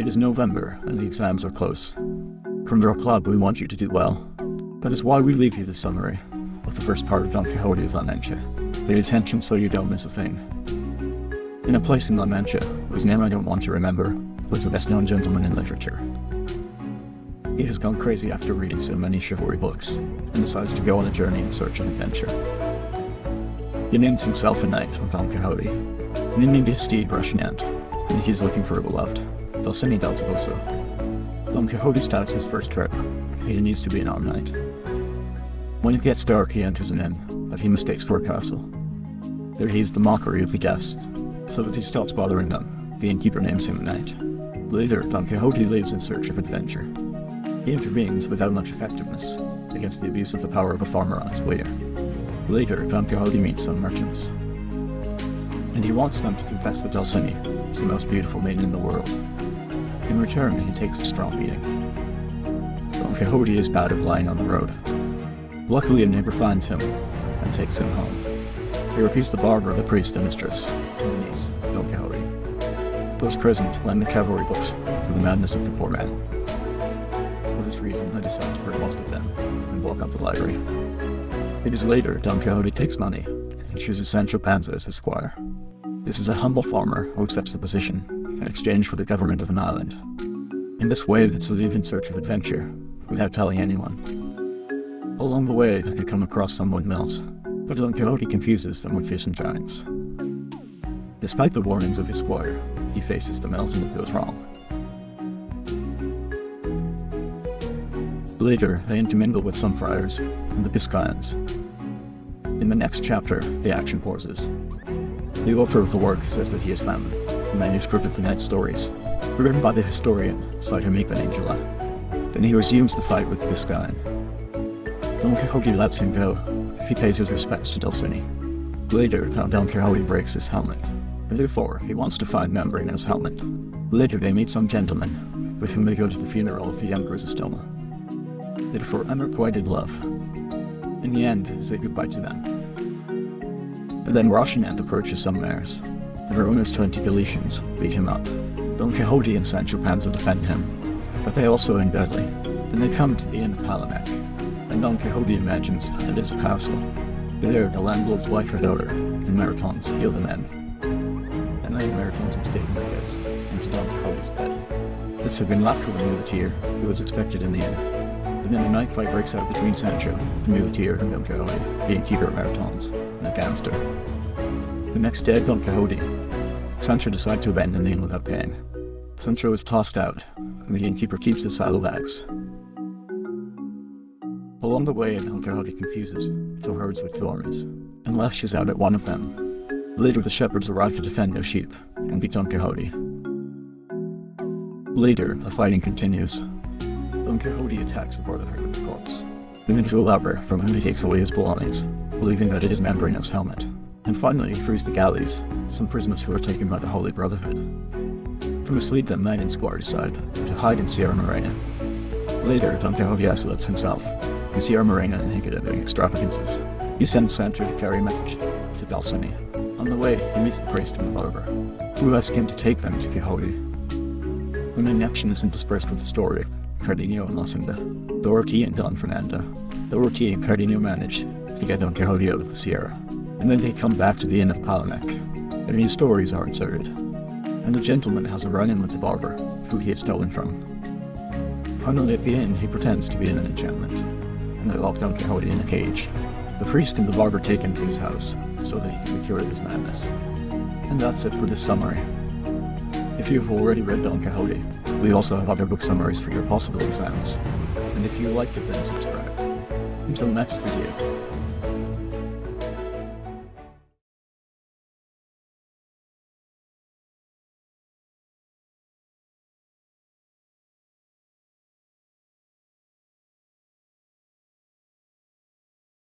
It is November, and the exams are close. From our club, we want you to do well. That is why we leave you the summary of the first part of Don Quixote of La Mancha. Pay attention so you don't miss a thing. In a place in La Mancha, whose name I don't want to remember, was the best-known gentleman in literature. He has gone crazy after reading so many chivalry books, and decides to go on a journey in search of adventure. He names himself a knight of Don Quixote, naming his steed Racconta, and he is looking for a beloved, Dulcinea del Toboso. Don Quixote starts his first trip. He needs to be an armed knight. When it gets dark, he enters an inn that he mistakes for a castle. There he is the mockery of the guests, so that he stops bothering them. The innkeeper names him a knight. Later, Don Quixote leaves in search of adventure. He intervenes without much effectiveness against the abuse of the power of a farmer on his waiter. Later, Don Quixote meets some merchants, and he wants them to confess that Dulcinea is the most beautiful maiden in the world. In return, he takes a strong beating. Don Quixote is bad at lying on the road. Luckily, a neighbor finds him and takes him home. He repeats the barber, the priest, the mistress, and the niece, Don Quixote. Those present lend the cavalry books for the madness of the poor man. For this reason, I decide to burn most of them and block up the library. It is later Don Quixote takes money and chooses Sancho Panza as his squire. This is a humble farmer who accepts the position in exchange for the government of an island. In this way, they leave in search of adventure without telling anyone. Along the way, they come across some windmills, but Don Quixote confuses them with fish and giants. Despite the warnings of his squire, he faces the mills and it goes wrong. Later, they intermingle with some friars and the Biscayans. In the next chapter, the action pauses. The author of the work says that he has found a manuscript of the knight's stories, written by the historian Satire Miguel. Then he resumes the fight with the Biscayan. Don Quixote lets him go if he pays his respects to Dulcinea. Later, Don Quixote breaks his helmet, and therefore he wants to find Membrano's helmet. Later, they meet some gentlemen with whom they go to the funeral of the young Chrysostoma. They for unrequited love. In the end, they say goodbye to them. But then Racconta approaches some mares, and Verona's 20 Galicians beat him up. Don Quixote and Sancho Panza defend him, but they also end badly. Then they come to the inn of Palomec, and Don Quixote imagines that it is a castle. There, the landlord's wife or daughter, and Maritons heal the men. And then Maritons mistake blankets into Don Quixote's bed. This had been left with a muleteer who was expected in the inn. And then a knife fight breaks out between Sancho, the muleteer, and Don Quixote, the innkeeper of Maritons, and a gangster. The next day, Don Quixote and Sancho decide to abandon the inn without paying. Sancho is tossed out, and the innkeeper keeps his saddlebags. Along the way, Don Quixote confuses two herds with thorns, and lashes out at one of them. Later, the shepherds arrive to defend their sheep, and beat Don Quixote. Later, the fighting continues. Don Quixote attacks the brotherhood of the corpse, then into a larder from whom he takes away his belongings, believing that it is Membrano's helmet. And finally, he frees the galleys, some prisoners who are taken by the Holy Brotherhood. To mislead them, knight and squire decide to hide in Sierra Morena. Later, Don Quixote isolates himself in Sierra Morena and naked doing extravagances. He sends Sancho to carry a message to Dulcinea. On the way, he meets the priest and the barber, who ask him to take them to Quixote. When the action is interspersed with the story, Cardenio and Lucinda, Dorothy and Don Fernando. Dorothy and Cardenio manage to get Don Quixote out of the Sierra, and then they come back to the inn of Palomec, and new stories are inserted. And the gentleman has a run-in with the barber, who he had stolen from. Finally, at the inn, he pretends to be in an enchantment, and they lock Don Quixote in a cage. The priest and the barber take him to his house, so that he can be cured of his madness. And that's it for this summary. If you've already read Don Quixote, we also have other book summaries for your possible exams. And if you liked it, then subscribe. Until next video.